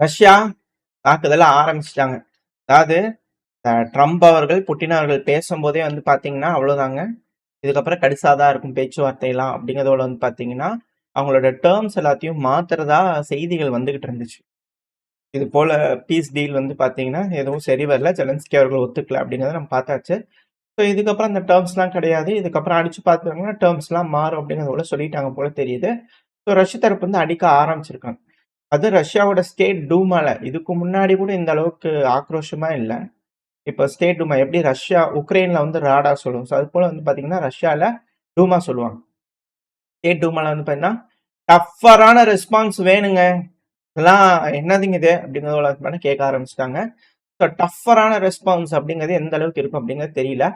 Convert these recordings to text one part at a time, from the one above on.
Russia தாக்குதல ஆரம்பிச்சுட்டாங்க. அதாவது Trump அவர்கள், புட்டின் அவர்கள் பேசும்போதே வந்து பார்த்தீங்கன்னா, அவ்வளோதாங்க. இதுக்கப்புறம் கடிசா தான் இருக்கும் பேச்சுவார்த்தைலாம் அப்படிங்கிறதோட வந்து பார்த்தீங்கன்னா, அவங்களோட டெர்ம்ஸ் எல்லாத்தையும் மாத்துறதா செய்திகள் வந்துகிட்டு இருந்துச்சு. இது போல பீஸ் டீல் வந்து பார்த்தீங்கன்னா, எதுவும் சரி வரல. ஜெலன்ஸ்கி அவர்கள் ஒத்துக்கல அப்படிங்கிறத நம்ம பார்த்தாச்சு. ஸோ இதுக்கப்புறம் அந்த டெர்ம்ஸ்லாம் கிடையாது. இதுக்கப்புறம் அடிச்சு பார்த்தாங்கன்னா டெர்ம்ஸ்லாம் மாறும் அப்படிங்கிறத போல சொல்லிட்டாங்க போல தெரியுது. ஸோ ரஷ்ய தரப்பு வந்து அடிக்க ஆரம்பிச்சிருக்காங்க. அது ரஷ்யாவோட ஸ்டேட் டூமால. இதுக்கு முன்னாடி கூட இந்த அளவுக்கு ஆக்ரோஷமா இல்ல. இப்ப ஸ்டேட் டூமா எப்படி ரஷ்யா, உக்ரைன்ல வந்து ராடா சொல்லுவோம். ஸோ அது போல வந்து பார்த்தீங்கன்னா, ரஷ்யால டூமா சொல்லுவாங்க. ஸ்டேட் டூமால வந்து பார்த்தீங்கன்னா, டஃப்பரான ரெஸ்பான்ஸ் வேணுங்க. இதெல்லாம் என்னதுங்க இது? அப்படிங்கிறத வந்து கேட்க ஆரம்பிச்சுட்டாங்க. ஸோ டஃப்பரான ரெஸ்பான்ஸ் அப்படிங்கிறது எந்த அளவுக்கு இருக்கும் அப்படிங்கிறது தெரியல.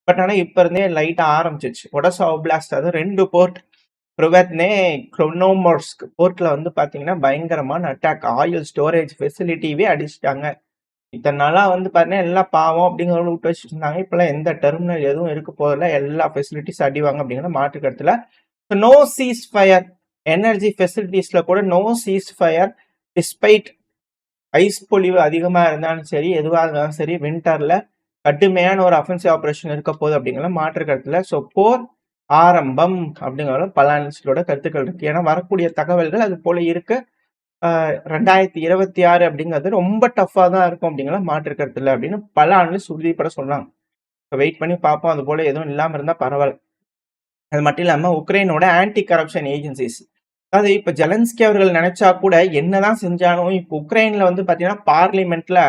பட் ஆனா இப்ப இருந்தே லைட்டா ஆரம்பிச்சிருச்சு. ஒடசா ஓப்லாஸ்ட் அது 2 போர்ட் ப்ரிவெத்னே, க்ரோனோமோர்ஸ்க் போர்ட்ல வந்து பார்த்தீங்கன்னா, பயங்கரமான அட்டாக். ஆயில் ஸ்டோரேஜ் ஃபெசிலிட்டியவே அடிச்சுட்டாங்க. இத்தன நாளா வந்து பார்த்தீங்கன்னா, எல்லாம் பாவம் அப்படிங்கிறத விட்டு வச்சுட்டு இருந்தாங்க. இப்பலாம் எந்த டெர்மினல் எதுவும் இருக்க போதில்ல. எல்லா ஃபெசிலிட்டிஸ் அடிவாங்க அப்படிங்கிறது மாற்று கருத்துல. No cease fire. எனர்ஜி ஃபெசிலிட்டிஸ்ல கூட no cease fire. Despite ice பொழிவு அதிகமா இருந்தாலும் சரி, எதுவா இருந்தாலும் சரி, வின்டர்ல கடுமையான ஒரு அஃபென்சிவ் ஆபரேஷன் இருக்க போகுது அப்படிங்கிற மாற்று கருத்துல. ஸோ போர் ஆரம்பம் அப்படிங்கிற பல அனலிஸ்டோட கருத்துக்கள் இருக்கு. ஏன்னா வரக்கூடிய தகவல்கள் அது போல இருக்கு. 2026 அப்படிங்கிறது ரொம்ப டஃப்பா தான் இருக்கும் அப்படிங்கிற மாற்று கருத்து இல்லை அப்படின்னு பல அனலிஸ்ட் உறுதிப்பட சொல்றாங்க. வெயிட் பண்ணி பார்ப்போம். அது போல எதுவும் இல்லாம இருந்தா பரவாயில்ல. அது மட்டும் இல்லாம உக்ரைனோட ஆன்டி கரப்ஷன் ஏஜென்சிஸ், அதாவது இப்ப ஜெலன்ஸ்கி அவர்கள் நினைச்சா கூட என்னதான் செஞ்சாலும் இப்ப உக்ரைன்ல வந்து பாத்தீங்கன்னா பார்லிமெண்ட்ல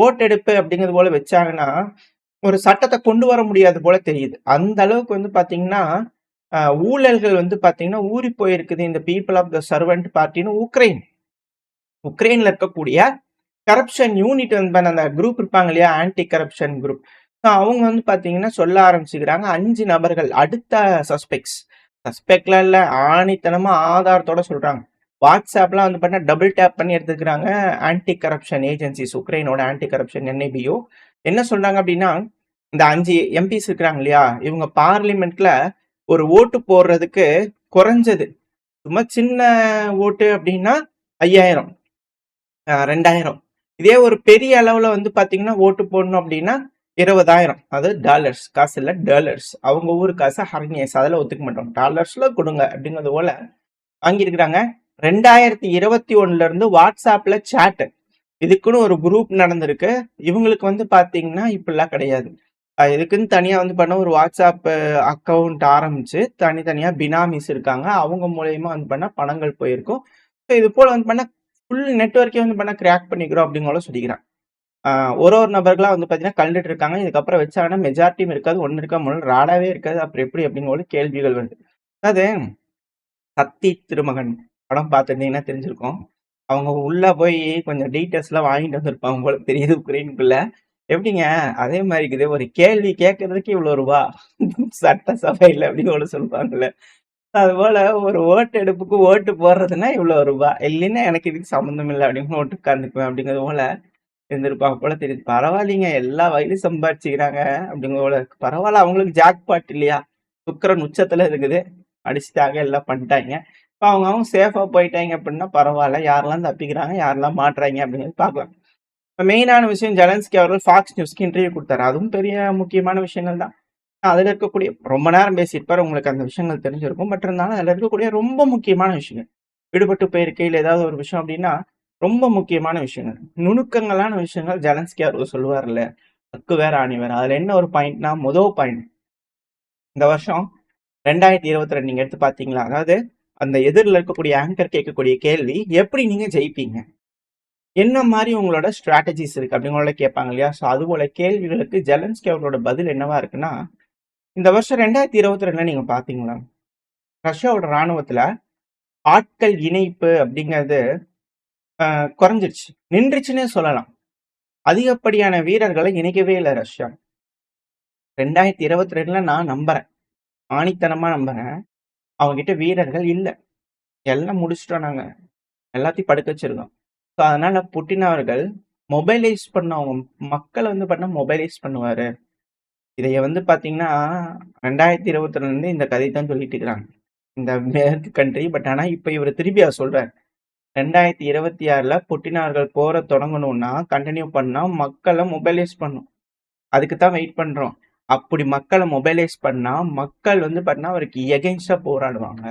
ஓட்டெடுப்பு அப்படிங்கிறது போல வச்சாங்கன்னா ஒரு சட்டத்தை கொண்டு வர முடியாது போல தெரியுது. அந்த அளவுக்கு வந்து பாத்தீங்கன்னா ஊழல்கள் வந்து பாத்தீங்கன்னா ஊறி போயிருக்குது இந்த பீப்புள் ஆஃப் த சர்வெண்ட் பார்ட்டின்னு உக்ரைன்ல இருக்கக்கூடிய கரப்ஷன் யூனிட் வந்து அந்த குரூப் இருப்பாங்க இல்லையா, ஆன்டி கரப்ஷன் குரூப். அவங்க வந்து பாத்தீங்கன்னா சொல்ல ஆரம்பிச்சுக்கிறாங்க 5 நபர்கள் அடுத்த சஸ்பெக்ட்லாம் இல்ல, ஆணித்தனமா ஆதாரத்தோட சொல்றாங்க. வாட்ஸ்அப்லாம் வந்து பார்த்தா டபுள் டேப் பண்ணி எடுத்துக்கிறாங்க ஆன்டி கரப்ஷன் ஏஜென்சிஸ், உக்ரைனோட ஆன்டி கரப்ஷன் என்ஐபிஓ. என்ன சொல்றாங்க அப்படின்னா, இந்த 5 எம்பிஸ் இருக்கிறாங்க இல்லையா, இவங்க பார்லிமெண்ட்ல ஒரு ஓட்டு போடுறதுக்கு குறைஞ்சது சும்மா சின்ன ஓட்டு அப்படின்னா 5000, 2000. இதே ஒரு பெரிய அளவுல வந்து பாத்தீங்கன்னா ஓட்டு போடணும் அப்படின்னா 20,000. அது டாலர்ஸ் காசு இல்ல, டாலர்ஸ். அவங்க ஊரு காசு ஹர்னியஸ், அதில் ஒத்துக்க மாட்டோம். டாலர்ஸ்ல கொடுங்க அப்படிங்கிறது போல வாங்கியிருக்கிறாங்க. 2021 இருந்து வாட்ஸ்அப்ல சேட், இதுக்குன்னு ஒரு குரூப் நடந்திருக்கு. இவங்களுக்கு வந்து பாத்தீங்கன்னா இப்படிலாம் கிடையாது. இதுக்குன்னு தனியா வந்து பண்ண ஒரு வாட்ஸ்அப் அக்கௌண்ட் ஆரம்பிச்சு தனித்தனியா பினாமிஸ் இருக்காங்க. அவங்க மூலியமா வந்து பண்ண பணங்கள் போயிருக்கும். இது போல வந்து பண்ண ஃபுல் நெட்வொர்க்கே வந்து பண்ண கிராக் பண்ணிக்கிறோம் அப்படிங்கிற சொல்லிக்கிறாங்க. ஒரு நபர்களா வந்து பாத்தீங்கன்னா கலந்துட்டு இருக்காங்க. இதுக்கப்புறம் வச்சாங்கன்னா மெஜாரிட்டியும் இருக்காது, ஒண்ணு இருக்கா முதல்ல ராடாவே இருக்காது. அப்புறம் எப்படி அப்படிங்கிற கேள்விகள் வருது. அதாவது சக்தி திருமகன் படம் பார்த்துருந்தீங்கன்னா தெரிஞ்சிருக்கும். அவங்க உள்ள போய் கொஞ்சம் டீட்டெயில்ஸ்லாம் வாங்கிட்டு வந்திருப்பாங்க போல தெரியுது உக்ரைனுக்குள்ள. எப்படிங்க அதே மாதிரி இருக்குது, ஒரு கேள்வி கேட்கறதுக்கு இவ்வளோ ரூபா சட்டசபையில அப்படின்னு ஒண்ணு சொல்லுவாங்கல்ல. அதுபோல ஒரு ஓட்டு எடுப்புக்கு ஓட்டு போடுறதுன்னா இவ்வளோ ரூபா, இல்லைன்னா எனக்கு இதுக்கு சம்மந்தம் இல்லை அப்படின்னு ஓட்டு உட்காந்துக்குவேன் அப்படிங்கிறது போல இருந்திருப்பாங்க போல தெரியுது. பரவாயில்லைங்க, எல்லா வயலும் சம்பாதிச்சுக்கிறாங்க அப்படிங்கிற போல இருக்கு. பரவாயில்ல, அவங்களுக்கு ஜாக்பாட் இல்லையா, சுக்கிரன் உச்சத்துல இருக்குது, அடிச்சுட்டாங்க, எல்லாம் பண்ணிட்டாங்க. இப்போ அவங்க சேஃபா போயிட்டாங்க அப்படின்னா பரவாயில்ல. யாரெல்லாம் தப்பிக்கிறாங்க, யாரெல்லாம் மாட்டுறாங்க அப்படிங்கிறது பார்க்கலாம். இப்போ மெயினான விஷயம், ஜெலன்ஸ்கி அவர்கள் ஃபாக்ஸ் நியூஸ்க்கு இன்டர்வியூ கொடுத்தாரு. அதுவும் பெரிய முக்கியமான விஷயங்கள் தான். அதுல இருக்கக்கூடிய ரொம்ப நேரம் பேசியிருப்பாரு, உங்களுக்கு அந்த விஷயங்கள் தெரிஞ்சிருக்கும். பட் இருந்தாலும் அதுல இருக்கக்கூடிய ரொம்ப முக்கியமான விஷயங்கள், விடுபட்டு போயிருக்கையில் ஏதாவது ஒரு விஷயம் அப்படின்னா ரொம்ப முக்கியமான விஷயங்கள், நுணுக்கங்களான விஷயங்கள் ஜெலன்ஸ்கி அவர்கள் சொல்லுவார்ல, அக்கு வேற ஆணி வேற. அதுல என்ன ஒரு பாயிண்ட்னா, முதல் பாயிண்ட், இந்த வருஷம் 2022 நீங்க எடுத்து பாத்தீங்களா, அதாவது அந்த எதிரில் இருக்கக்கூடிய ஆங்கர் கேட்கக்கூடிய கேள்வி, எப்படி நீங்க ஜெயிப்பீங்க, என்ன மாதிரி உங்களோட ஸ்ட்ராட்டஜிஸ் இருக்கு அப்படிங்களோட கேட்பாங்க இல்லையா. ஸோ அது போல கேள்விகளுக்கு ஜெலன்ஸ்கி அவர்களோட பதில் என்னவா இருக்குன்னா, இந்த வருஷம் 2022 நீங்க பாத்தீங்களா, ரஷ்யாவோட ராணுவத்துல ஆட்கள் இணைப்பு அப்படிங்கிறது குறைஞ்சிருச்சு, நின்றுச்சுன்னே சொல்லலாம். அதிகப்படியான வீரர்களை இணைக்கவே இல்லை ரஷ்யா. 2022 நான் நம்புறேன், ஆணித்தனமா நம்புறேன், அவங்க கிட்ட வீரர்கள் இல்ல. எல்லாம் முடிச்சிட்டோம் நாங்க, எல்லாத்தையும் படுக்க வச்சிருக்கோம். ஸோ அதனால புட்டின் அவர்கள் மொபைலைஸ் பண்ண அவங்க மக்களை வந்து பண்ண மொபைலைஸ் பண்ணுவாரு. இதைய வந்து பாத்தீங்கன்னா 2022 இந்த கதை தான் சொல்லிட்டு இருக்கிறாங்க இந்த மேற்கு கண்ட்ரி. பட் ஆனா இப்ப இவர் திருப்பி அதை சொல்றாரு, 2026ல புட்டின் அவர்கள் போர தொடங்கணும்னா, கன்டின்யூ பண்ணா மக்கள மொபைலைஸ் பண்ணும். அதுக்கு தான் வெயிட் பண்றோம். அப்படி மக்கள மொபைலைஸ் பண்ணா, மக்கள் வந்து பார்த்தீங்கன்னா, அவருக்கு எகென்ஸ்ட்டா போராடுவாங்க.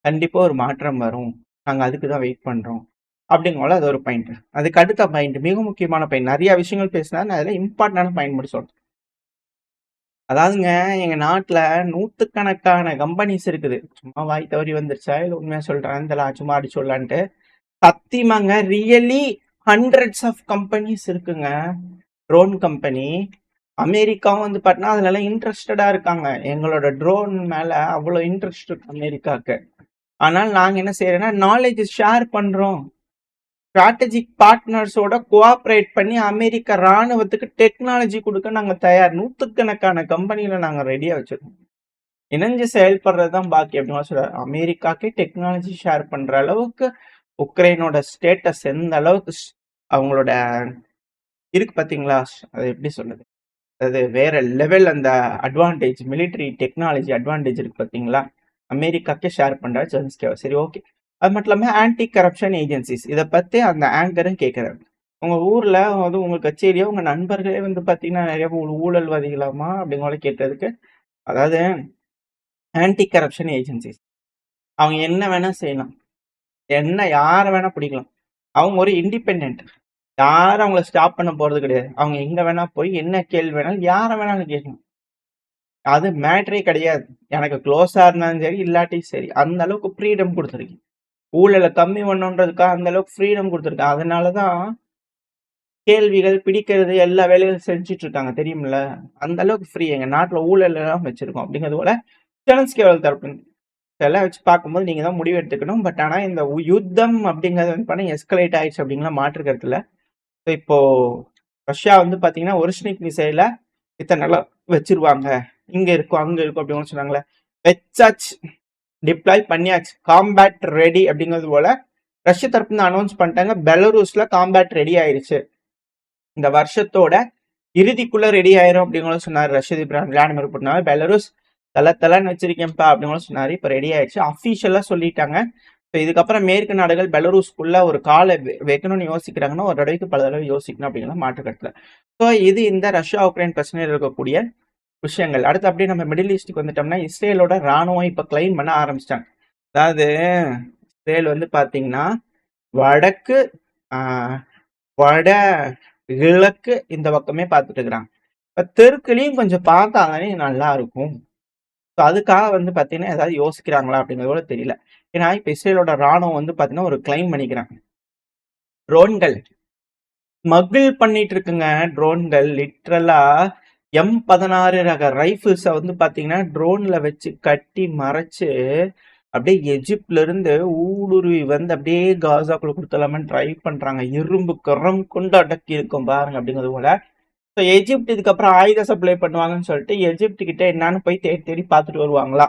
கண்டிப்பா ஒரு மாற்றம் வரும். நாங்க அதுக்கு தான் வெயிட் பண்றோம். அப்படிங்கும்போது அது ஒரு பாயிண்ட். அதுக்கு அடுத்த பாயிண்ட் மிக முக்கியமான பாயிண்ட். நெறைய விஷயங்கள் பேசினா, நான் அதில இம்பார்ட்டன்டான பாயிண்ட் மட்டும் சொல்றேன். அதாவதுங்க எங்க நாட்ல நூத்துக்கணக்கான கம்பெனிஸ் இருக்குது. சும்மா வாய் தவறி வந்துருச்சா? இல்ல உண்மையா சொல்றான்னு தெரியல. சும்மா அடிச்சு சொல்லலான்ட்டு. சத்தியமாங்க ரியலி ஹண்ட்ரட்ஸ் ஆஃப் கம்பெனிஸ் இருக்குங்க. Drone company. அமெரிக்காவும் வந்து பார்த்தீங்கன்னா, அதுலலாம் இன்ட்ரஸ்டடா இருக்காங்க. எங்களோட ட்ரோன் மேல அவ்வளோ இன்ட்ரெஸ்ட் இருக்கு அமெரிக்காக்கு. ஆனால் நாங்க என்ன செய்றோம்னா, நாலேட்ஜ் ஷேர் பண்றோம். ஸ்ட்ராட்டஜிக் பார்ட்னர்ஸோட கோஆப்பரேட் பண்ணி அமெரிக்க ராணுவத்துக்கு டெக்னாலஜி குடுக்க நாங்க தயார். நூத்துக்கணக்கான கம்பெனிகள நாங்க ரெடியா வச்சிருக்கோம். இணைஞ்சு செயல்படுறது தான் பாக்கி அப்படின்னு சொல்றாரு. அமெரிக்காக்கே டெக்னாலஜி ஷேர் பண்ற அளவுக்கு உக்ரைனோட ஸ்டேட்டஸ் எந்த அளவுக்கு அவங்களோட இருக்கு பாத்தீங்களா? அது எப்படி சொல்றது? அது வேற லெவல் அந்த அட்வான்டேஜ் மிலிட்டரி டெக்னாலஜி அட்வான்டேஜ் இருக்கு பாத்தீங்களா? அமெரிக்காக்கே ஷேர் பண்றாரு ஜெலன்ஸ்கி. சரி ஓகே. அது மட்டும் இல்லாம ஆன்டி கரப்ஷன் ஏஜென்சிஸ் இத பத்தி அந்த ஆங்கரும் கேட்கிறாரு. உங்க ஊர்ல அது உங்க கச்சேரியா உங்க நண்பர்களே வந்து பாத்தீங்கன்னா நிறைய ஊழல்வாதிகளாமா அப்படிங்கிற கேட்டதுக்கு, அதாவது ஆன்டி கரப்ஷன் ஏஜென்சிஸ் அவங்க என்ன வேணா செய்யலாம். யார வேணா பிடிக்கலாம். அவங்க ஒரு இண்டிபெண்டன்ட். யாரும் அவங்கள ஸ்டாப் பண்ண போறது கிடையாது. அவங்க எங்க வேணா போய் என்ன கேள்வி வேணாலும் யார வேணாலும் கேட்கலாம். அது மேட்டரே கிடையாது. எனக்கு க்ளோஸா இருந்தாலும் சரி, இல்லாட்டியும் சரி. அந்த அளவுக்கு ஃப்ரீடம் குடுத்துருக்கேன். ஊழல கம்மி பண்ணணுன்றதுக்காக அந்த அளவுக்கு ஃப்ரீடம் குடுத்துருக்கேன். அதனால தான் கேள்விகள், பிடிக்கிறது எல்லா வேலைகளும் செஞ்சுட்டு இருக்காங்க தெரியும்ல. அந்த அளவுக்கு ஃப்ரீ எங்க நாட்டுல ஊழல் எல்லாம் வச்சிருக்கோம். அப்படிங்கிறது போல செலன்ஸ்கி அவர்கள் தரப்பு இதெல்லாம் வச்சு பார்க்கும்போது நீங்க தான் முடிவு எடுத்துக்கணும். பட் ஆனா இந்த யுத்தம் அப்படிங்கிறது வந்து பார்த்தீங்கன்னா எஸ்கலேட் ஆயிடுச்சு அப்படிங்கலாம் மாற்று கருத்து இல்ல. இப்போ ரஷ்யா வந்து பார்த்தீங்கன்னா ஒரிஜினிக் மிசைல இத்தனை நாளா வச்சிருவாங்க. இங்க இருக்கும், அங்க இருக்கும் அப்படின்னு சொன்னாங்களே. வச்சாச்சு. டிப்ளாய் பண்ணியாச்சு. காம்பேட் ரெடி அப்படிங்கிறது போல ரஷ்ய தரப்புல அனௌன்ஸ் பண்ணிட்டாங்க. பெலரூஸ்ல காம்பேட் ரெடி ஆயிருச்சு. இந்த வருஷத்தோட இறுதிக்குள்ள ரெடி ஆயிரும் அப்படிங்கிற சொன்னாரு ரஷ்ய அதிபர் விளாடிமிர் புட்டின். பெலரூஸ் தலன்னு வச்சிருக்கேன்ப்பா அப்படின்னு சொன்னாரு. இப்ப ரெடி ஆயிடுச்சு. அபிஷியலா சொல்லிட்டாங்க. இதுக்கப்புறம் மேற்கு நாடுகள் பெலரூஸ்குள்ள ஒரு காலை வைக்கணும்னு யோசிக்கிறாங்கன்னா ஒரு தடவைக்கு பல தடவை யோசிக்கணும் அப்படிங்கிற மாற்று கருத்துல. ஸோ இது இந்த ரஷ்யா உக்ரைன் பிரச்சனையில் இருக்கக்கூடிய விஷயங்கள். அடுத்து அப்படியே நம்ம மிடில் ஈஸ்டுக்கு வந்துட்டோம்னா இஸ்ரேலோட ராணுவம் இப்ப கிளைம் பண்ண ஆரம்பிச்சிட்டாங்க. அதாவது இஸ்ரேல் வந்து பாத்தீங்கன்னா வடக்கு வட கிழக்கு இந்த பக்கமே பார்த்துட்டு இருக்கிறாங்க. இப்ப தெற்குலையும் கொஞ்சம் பார்த்தாதானே நல்லா இருக்கும். அதுக்காக வந்து பாத்தீங்கன்னா ஏதாவது யோசிக்கிறாங்களா அப்படிங்கிறதோட தெரியல. ஏன்னா இப்ப இஸ்ரேலோட ராணுவம் வந்து பாத்தீங்கன்னா ஒரு கிளைம் பண்ணிக்கிறாங்க. ட்ரோன்கள் ஸ்மகிள் பண்ணிட்டு இருக்குங்க. ட்ரோன்கள் லிட்ரலா M16 ரக ரைபிள்ஸ வந்து பாத்தீங்கன்னா ட்ரோன்ல வச்சு கட்டி மறைச்சு அப்படியே எஜிப்ட்ல இருந்து ஊடுருவி வந்து அப்படியே காசாக்குள்ள கொடுத்தலாமன்னு ட்ரை பண்றாங்க. இரும்பு கரம் கொண்டு அடக்கி இருக்கும் பாருங்க அப்படிங்கிறது போல. ஸோ எஜிப்ட் இதுக்கப்புறம் ஆயுத சப்ளை பண்ணுவாங்கன்னு சொல்லிட்டு எஜிப்ட் கிட்ட என்னன்னு போய் தேடி தேடி பார்த்துட்டு வருவாங்களா,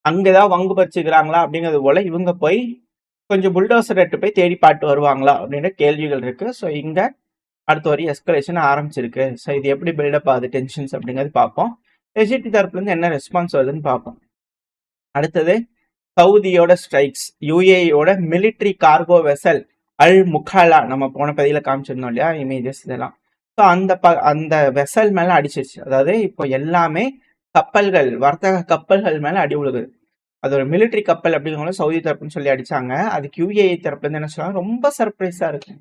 அங்கேதான் வங்கு பறிச்சுக்கிறாங்களா அப்படிங்கிறது போல இவங்க போய் கொஞ்சம் புல்டோசர் எடுத்து போய் தேடி பாட்டு வருவாங்களா அப்படின்ற கேள்விகள் இருக்கு. ஸோ இங்க அடுத்த வரை எஸ்கலேஷன் ஆரம்பிச்சிருக்கு. ஸோ இது எப்படி பில்டப் ஆகுது டென்ஷன்ஸ் அப்படிங்கிறது பார்ப்போம். எஜிப்ட் தரப்புல இருந்து என்ன ரெஸ்பான்ஸ் வருதுன்னு பார்ப்போம். அடுத்தது சவுதியோட ஸ்ட்ரைக்ஸ், யுஏஇயோட மிலிட்ரி கார்கோ வெசல் அல் முகாலா, நம்ம போன பதில காமிச்சிருந்தோம் இல்லையா இமேஜஸ் இதெல்லாம். ஸோ அந்த வெசல் மேல அடிச்சிருச்சு. அதாவது இப்போ எல்லாமே கப்பல்கள், வர்த்தக கப்பல்கள் மேல அடி விழுகுது. அது ஒரு மிலிட்ரி கப்பல் அப்படிங்கிறவங்க சவுதி தரப்புன்னு சொல்லி அடிச்சாங்க. அதுக்கு யுஏஇ தரப்புல இருந்து என்ன சொல்றாங்க, ரொம்ப சர்ப்ரைஸா இருக்கு.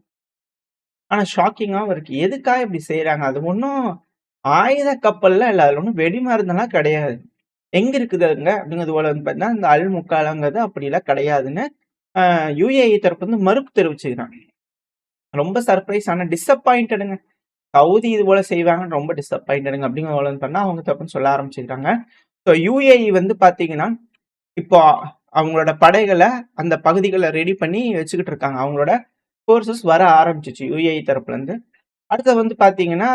ஆனா ஷாக்கிங்காவும் இருக்கு. எதுக்காக இப்படி செய்யறாங்க? அது ஒன்றும் ஆயுத கப்பல்லாம் இல்லை, அதுல ஒன்றும் வெடிமருந்தெல்லாம் கிடையாது. எங்க இருக்குதுங்க அப்படிங்கிறது போல வந்து பார்த்தீங்கன்னா இந்த அல் முக்காலாங்கிறது அப்படிலாம் கிடையாதுன்னு யுஏஇ தரப்பு வந்து மறுப்பு தெரிவிச்சுக்கிறாங்க. ரொம்ப சர்ப்ரைஸ் ஆன டிசப்பாயிண்டடுங்க. சவுதி இது போல செய்வாங்கன்னு ரொம்ப டிசப்பாயிண்டடுங்க அப்படிங்கிற போல வந்து பண்ணா அவங்க தப்புன்னு சொல்ல ஆரம்பிச்சுக்கிறாங்க. ஸோ யுஏஇ வந்து பாத்தீங்கன்னா இப்போ அவங்களோட படைகளை அந்த பகுதிகளை ரெடி பண்ணி வச்சுக்கிட்டு இருக்காங்க. அவங்களோட ஃபோர்ஸஸ் வர ஆரம்பிச்சிச்சு யுஏஇ தரப்புல இருந்து. அடுத்து வந்து பாத்தீங்கன்னா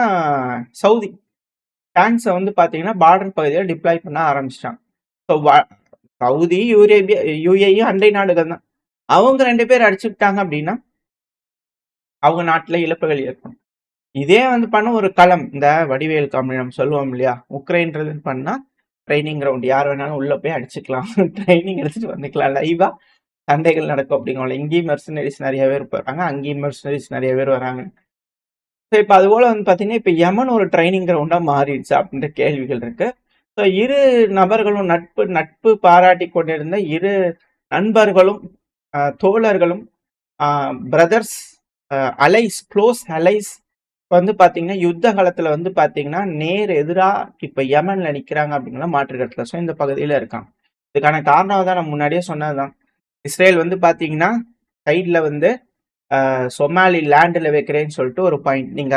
சவுதி டேங்க்ஸை வந்து பாத்தீங்கன்னா பார்டர் பகுதியில் டிப்ளாய் பண்ண ஆரம்பிச்சிட்டாங்க. ஸோ சவுதி யுஏஇ அண்டை நாடுகள் தான். அவங்க 2 பேர் அடிச்சுக்கிட்டாங்க அப்படின்னா அவங்க நாட்டுல இழப்புகள் ஏற்படும். இதே வந்து பண்ண ஒரு களம், இந்த வடிவேல் காமெடி நம்ம சொல்லுவோம் இல்லையா, உக்ரைன்றது பண்ணா ட்ரைனிங் கிரவுண்ட், யார் வேணாலும் உள்ள போய் அடிச்சுக்கலாம், ட்ரைனிங் எடுத்துட்டு வந்துக்கலாம் லைவா. சண்டைகள் நடக்கும் அப்படிங்கும்ல. இங்கேயும் மெர்சனரிஸ் நெறைய பேர் வராங்க. அங்கேயும் மெர்சனரிஸ் நெறைய பேர் வராங்க. ஸோ இப்ப அதுபோல வந்து பார்த்தீங்கன்னா, இப்ப யமன் ஒரு ட்ரெய்னிங் கிரவுண்டா மாறிடுச்சா? அப்படின்ற கேள்விகள் இருக்கு. ஸோ இரு நபர்களும் நட்பு நட்பு பாராட்டிக் கொண்டிருந்த இரு நண்பர்களும், தோழர்களும், பிரதர்ஸ், அலைஸ், க்ளோஸ் அலைஸ் வந்து பார்த்தீங்கன்னா, யுத்த காலத்துல வந்து பார்த்தீங்கன்னா, நேர் எதிரா இப்ப யமன்ல நிக்கிறாங்க அப்படிங்கிற மாற்று கருத்து இல்ல. ஸோ இந்த பகுதியில இருக்காங்க. இதுக்கான காரணம் தான் நான் முன்னாடியே சொன்னதுதான். இஸ்ரேல் வந்து பார்த்தீங்கன்னா, சைட்ல வந்து சொமாலி லேண்ட்ல வைக்கிறேன்னு சொல்லிட்டு ஒரு பாயிண்ட் நீங்க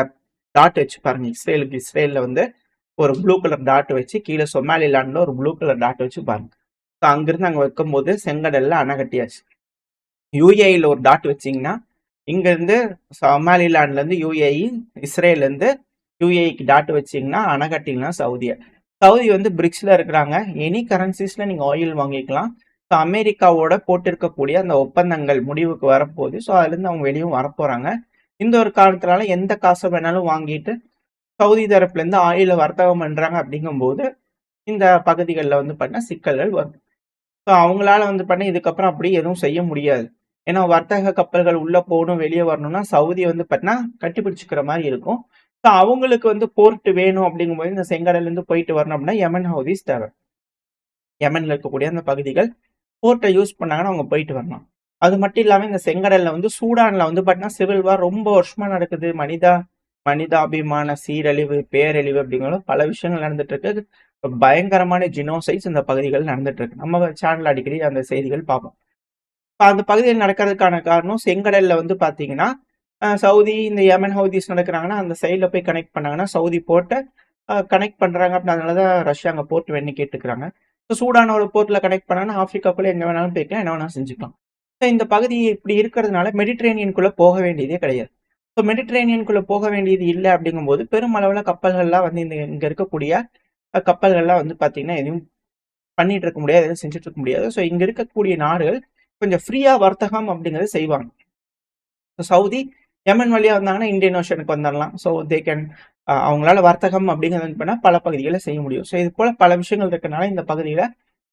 டாட் வச்சு பாருங்க. இஸ்ரேல்ல வந்து ஒரு ப்ளூ கலர் டாட் வச்சு கீழே சொமாலி லேண்ட்ல ஒரு ப்ளூ கலர் டாட் வச்சு பாருங்க. ஸோ அங்கிருந்து அங்க வைக்கும்போது செங்கடல்ல அணை கட்டியாச்சு. யுஏஇல ஒரு டாட் வச்சீங்கன்னா, இங்க இருந்து சொமாலிலாண்ட்ல இருந்து யுஏஇ, இஸ்ரேல்ல இருந்து யுஏஇக்கு டாட் வச்சீங்கன்னா, அணை கட்டிங்கன்னா சவுதிய. சவுதி வந்து பிரிக்ஸ்ல இருக்கிறாங்க. எனி கரன்சிஸ்ல நீங்க ஆயில் வாங்கிக்கலாம். ஸோ அமெரிக்காவோட போட்டிருக்கக்கூடிய அந்த ஒப்பந்தங்கள் முடிவுக்கு வரப்போகுது. ஸோ அதுல இருந்து அவங்க வெளியும் வரப்போறாங்க. இந்த ஒரு காரணத்தினால எந்த காசை வேணாலும் வாங்கிட்டு சவுதி தரப்புல இருந்து ஆயில வர்த்தகம் பண்றாங்க அப்படிங்கும்போது இந்த பகுதிகளில் வந்து பார்த்தீங்கன்னா சிக்கல்கள் வரும். ஸோ அவங்களால வந்து பண்ண இதுக்கப்புறம் அப்படி எதுவும் செய்ய முடியாது. ஏன்னா வர்த்தக கப்பல்கள் உள்ள போகணும், வெளியே வரணும்னா சவுதி வந்து பார்த்தீங்கன்னா கட்டிப்பிடிச்சுக்கிற மாதிரி இருக்கும். ஸோ அவங்களுக்கு வந்து போர்ட் வேணும் அப்படிங்கும்போது இந்த செங்கடல்ல இருந்து போயிட்டு வரணும் அப்படின்னா யமன் ஹவுதிஸ் தேவை. யமன்ல இருக்கக்கூடிய அந்த பகுதிகள் போர்ட்டை யூஸ் பண்ணாங்கன்னா அவங்க போயிட்டு வரலாம். அது மட்டும் இல்லாம இந்த செங்கடல்ல வந்து சூடான்ல வந்து பார்த்தீங்கன்னா சிவில் வார் ரொம்ப வருஷமா நடக்குது. மனிதாபிமான சீரழிவு, பேரழிவு அப்படிங்கிற பல விஷயங்கள் நடந்துட்டு இருக்கு. பயங்கரமான ஜினோசைட்ஸ் இந்த பகுதிகள் நடந்துட்டு இருக்கு. நம்ம சேனல் அடிக்கடி அந்த செய்திகள் பார்ப்போம். அந்த பகுதியில் நடக்கிறதுக்கான காரணம் செங்கடல்ல வந்து பாத்தீங்கன்னா சவுதி இந்த யமன் ஹவுதிஸ் நடக்கிறாங்கன்னா அந்த சைட்ல போய் கனெக்ட் பண்ணாங்கன்னா சவுதி போர்ட்டை கனெக்ட் பண்றாங்க. அப்படி அதனாலதான் ரஷ்யா அங்க போர்ட் வேணும்னு கேட்டுக்கிறாங்க. சூடான ஒரு போர்ட்ல கனெக்ட் பண்ணாங்கன்னா ஆப்பிரிக்காக்குள்ள எங்க வேணாலும் போய்க்கலாம், என்ன வேணாலும் செஞ்சுக்கலாம். இந்த பகுதி இப்படி இருக்கிறதுனால மெடிட்ரேனியனுக்குள்ள போக வேண்டியதே கிடையாது. ஸோ மெடிட்ரேனியனுக்குள்ள போக வேண்டியது இல்லை அப்படிங்கும்போது பெருமளவுல கப்பல்கள்லாம் வந்து இங்க இருக்கக்கூடிய கப்பல்கள்லாம் வந்து பாத்தீங்கன்னா எதுவும் பண்ணிட்டு இருக்க முடியாது, எதுவும் செஞ்சுட்டு இருக்க முடியாது. ஸோ இங்க இருக்கக்கூடிய நாடுகள் கொஞ்சம் ஃப்ரீயா வர்த்தகம் அப்படிங்கறத செய்வாங்க. சவுதி யமன் வழியா வந்தாங்கன்னா இந்தியன் ஓஷனுக்கு வந்துடலாம். ஸோ தே கேன் அவங்களால வர்த்தகம் அப்படிங்கிறது பண்ணா பல பகுதிகளை செய்ய முடியும். ஸோ இது போல பல விஷயங்கள் இருக்கனால இந்த பகுதியில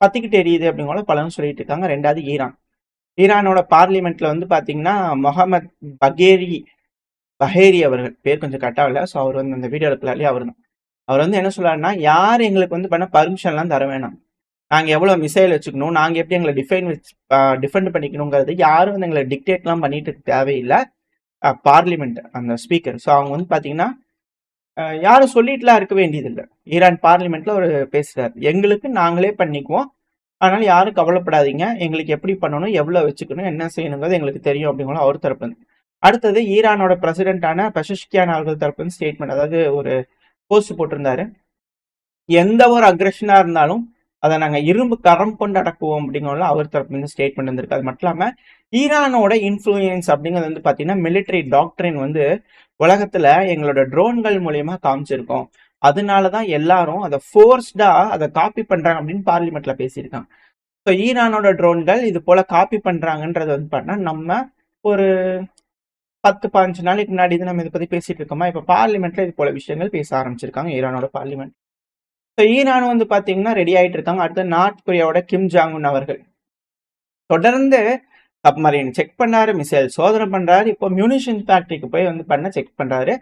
பத்திக்கிட்டு எரியுது அப்படிங்கிற பலரும் சொல்லிட்டு இருக்காங்க. ரெண்டாவது ஈரானோட பார்லிமெண்ட்ல வந்து பாத்தீங்கன்னா முகமது பஹேரி அவர்கள், பேர் கொஞ்சம் கட்டாகல. ஸோ அவர் வந்து அந்த வீடியோ எடுக்கலாலே அவர் தான். அவர் வந்து என்ன சொல்றாருன்னா, யார் எங்களுக்கு வந்து பண்ண பர்மிஷன்லாம் தர வேணாம். நாங்க எவ்வளவு மிசைல் வச்சுக்கணும், நாங்க எப்படி எங்களை டிஃபெண்ட் பண்ணிக்கணுங்கிறது யாரும் வந்து எங்களை டிக்டேட்லாம் பண்ணிட்டு தேவையில்லை. பார்லிமெண்ட் அந்த ஸ்பீக்கர். ஸோ அவங்க வந்து பாத்தீங்கன்னா யாரும் சொல்லிட்டுலாம் இருக்க வேண்டியது இல்லை. ஈரான் பார்லிமெண்ட்ல ஒரு பேசுறாரு, எங்களுக்கு நாங்களே பண்ணிக்குவோம், அதனால யாரும் கவலைப்படாதீங்க, எங்களுக்கு எப்படி பண்ணணும், எவ்வளவு வச்சுக்கணும், என்ன செய்யணுங்கிறது எங்களுக்கு தெரியும் அப்படிங்கிற அவர் தரப்பு. அடுத்தது ஈரானோட பிரசிடென்டான பெஷஷ்கியான் அவர்கள் தரப்பு ஸ்டேட்மெண்ட், அதாவது ஒரு போஸ்ட் போட்டிருந்தாரு, எந்த ஒரு அக்ரெஷனா இருந்தாலும் அதை நாங்க இரும்பு கரம் கொண்டு அடக்குவோம் அப்படிங்கிற அவர் தரப்பு ஸ்டேட்மெண்ட் வந்திருக்கு. அது மட்டும் இல்லாம ஈரானோட இன்ஃபுளுயன்ஸ் அப்படிங்கிறது வந்து பாத்தீங்கன்னா மிலிட்டரி டாக்டரின் வந்து உலகத்துல எங்களோட ட்ரோன்கள் மூலியமா காமிச்சிருக்கோம், அதனாலதான் எல்லாரும் அதை ஃபோர்ஸ்டா அதை காப்பி பண்றாங்க அப்படின்னு பார்லிமெண்ட்ல பேசியிருக்காங்க. ஸோ ஈரானோட ட்ரோன்கள் இது போல காப்பி பண்றாங்கன்றது வந்து பார்த்தா நம்ம ஒரு 10-15 நாளைக்கு முன்னாடி நம்ம இதை பத்தி பேசிட்டு இருக்கோமா, இப்ப பார்லிமெண்ட்ல இது போல விஷயங்கள் பேச ஆரம்பிச்சிருக்காங்க ஈரானோட பார்லிமெண்ட். ஈரான் வந்து பாத்தீங்கன்னா ரெடி ஆயிட்டு இருக்காங்க. அடுத்து நார்த் கொரியாவோட கிம் ஜாங் உன் அவர்கள் தொடர்ந்து சப்மரீன் செக் பண்ணாரு, மிசைல் சோதனை பண்றாரு, இப்போ மியூனிஷன் ஃபேக்டரிக்கு போய் வந்து பண்ண செக் பண்றாரு,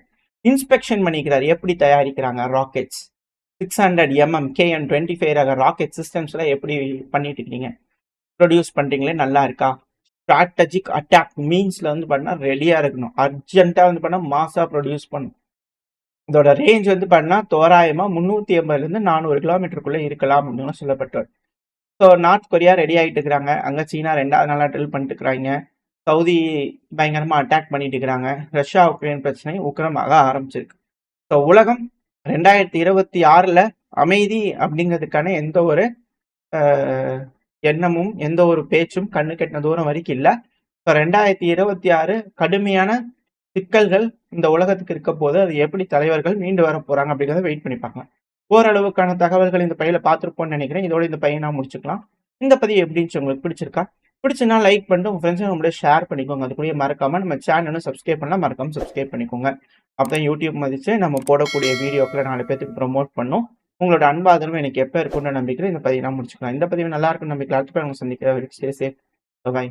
இன்ஸ்பெக்ஷன் பண்ணிக்கிறாரு, எப்படி தயாரிக்கிறாங்க ராக்கெட்ஸ் 600 mm KN-25 ரக ராக்கெட் சிஸ்டம்ஸ்ல எப்படி பண்ணிட்டு இருக்கீங்க, ப்ரொடியூஸ் பண்றீங்களே நல்லா இருக்கா, ஸ்ட்ராட்டஜிக் அட்டாக் மீன்ஸ்ல வந்து பண்ணா ரெடியா இருக்கணும், அர்ஜென்ட்டா வந்து பண்ணா மாசா ப்ரொடியூஸ் பண்ணும். இதோட ரேஞ்ச் வந்து பண்ணா தோராயமா 380 இருந்து 400 கிலோமீட்டருக்குள்ள இருக்கலாம் அப்படின்னு சொல்லப்பட்டார். ஸோ நார்த் கொரியா ரெடி ஆகிட்டு இருக்கிறாங்க. அங்கே சீனா 2வது நாளாக ட்ரில் பண்ணிட்டு இருக்கிறாங்க. சவுதி பயங்கரமாக அட்டாக் பண்ணிட்டு இருக்கிறாங்க. ரஷ்யா உக்ரைன் பிரச்சனை உக்கிரமாக ஆரம்பிச்சிருக்கு. ஸோ உலகம் 2026 அமைதி அப்படிங்கிறதுக்கான எந்த ஒரு எண்ணமும் எந்த ஒரு பேச்சும் கண்ணு கெட்டின தூரம் வரைக்கும் இல்லை. ஸோ 2026 கடுமையான சிக்கல்கள் இந்த உலகத்துக்கு இருக்க போது அது எப்படி தலைவர்கள் மீண்டு வர போறாங்க அப்படிங்கிறத வெயிட் பண்ணி பார்க்கலாம். ஓரளவுக்கான தகவல்கள் இந்த பையில பார்த்துருப்போம்னு நினைக்கிறேன். இதோட இந்த பையன் நான் முடிச்சுக்கலாம். இந்த பதிவு எப்படின்னு உங்களுக்கு பிடிச்சிருக்கா? பிடிச்சுன்னா லைக் பண்ணிட்டு உங்க ஃப்ரெண்ட்ஸ் நம்மளோட ஷேர் பண்ணிக்கோங்க. அது கூட மறக்காம நம்ம சேனலும் சப்ஸ்கிரைப் பண்ணலாம், மறக்காம சப்ஸ்கிரைப் பண்ணிக்கோங்க. அப்பதான் யூடியூப் மதிச்சு நம்ம போடக்கூடிய வீடியோக்களை 4 பேருக்கு ப்ரொமோட் பண்ணும். உங்களோட அன்பாதரவும் எனக்கு எப்போ இருக்கும்னு நம்பிக்கிறேன். இந்த பதிவு நான் முடிச்சுக்கலாம். இந்த பதிவு நல்லா இருக்குன்னு நம்பிக்கை அடுத்த சந்திக்கிறேன். Stay safe. பை.